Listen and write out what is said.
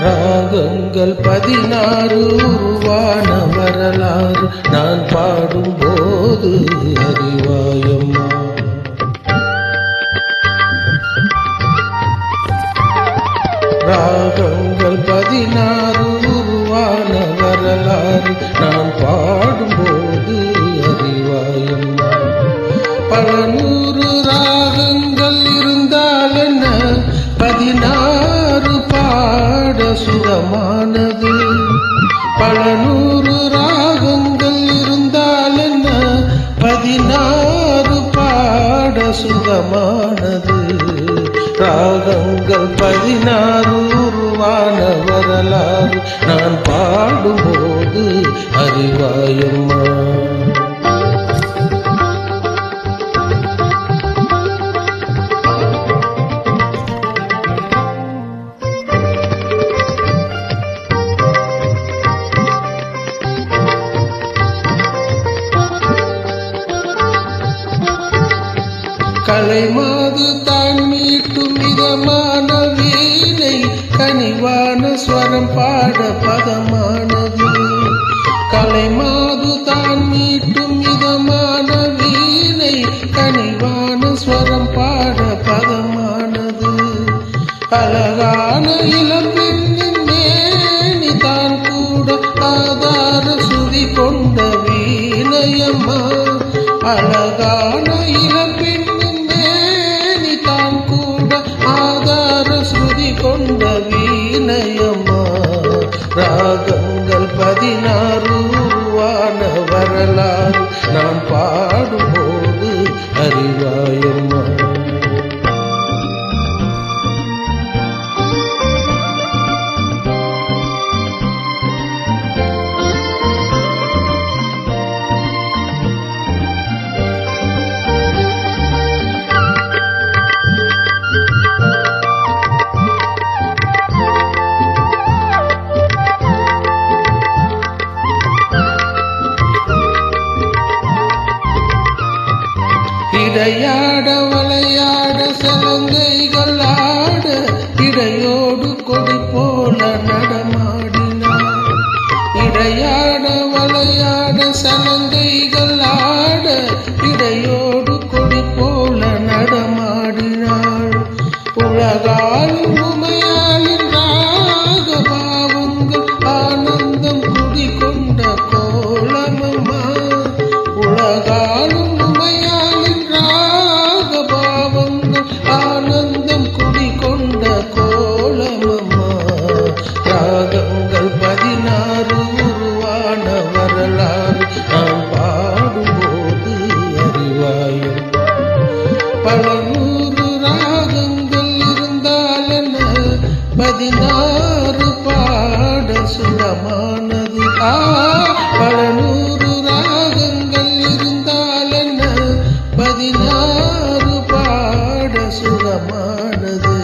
ராகங்கள் 16 உருவான வரலாறு நான் பாடும்போது அறிவாயம்மா. ராகங்கள் 16 உருவான வரலாறு நான் பாடும்போது அறிவாயம்மா. பல 100 ராகங்கள் இருந்தால் என்ன, 16 பாட சுகமானது. பல 100 ராகங்கள் இருந்தால் என்ன, 16 பாட சுகமானது. ராகங்கள் 16 உருவான வரலாறு நான் பாடும்போது அறிவாயம்மா. கலைமாது தான் மீட்டும் மிதமான வீணை, கனிவான ஸ்வரம் பாட பதமானது. கலைமாது தான் மீட்டும் மிதமான வீணை, கனிவான ஸ்வரம் பாட பதமானது. அழகான இளம்பெண்ணின் மேனி தான் கூட ஆதார சுதி கொண்ட வீணையம்மா. அழகான இளம்பெண் கொண்ட வீணையம்மா. ராகங்கள் 16 உருவான வரலாறு நான் பாடும்போது அறிவாயம்மா. இடையாட வளையாட சலங்கைகள் ஆட, இடையோடு கொடி போல நடமாடினார். இடையாட வளையாட சலங்கைகள் ஆட, இடையோடு கொடி போல நடமாடினாள். உலகாலும் உமையாளின் ராக பாவங்கள் ஆனந்தம் குடிகொண்ட கோலமம்மா. உலகாலும் ஆனந்தம் குடிகொண்ட கோலமம்மா. ராகங்கள் 16 உருவான வரலாறு நான் பாடும்போது அறிவாயம். பல 100 ராகங்கள் இருந்தால் என்ன, 16 பாட சுகமானது. பல 100 ராகங்கள் இருந்தால் என்ன, 16 சுகமானது.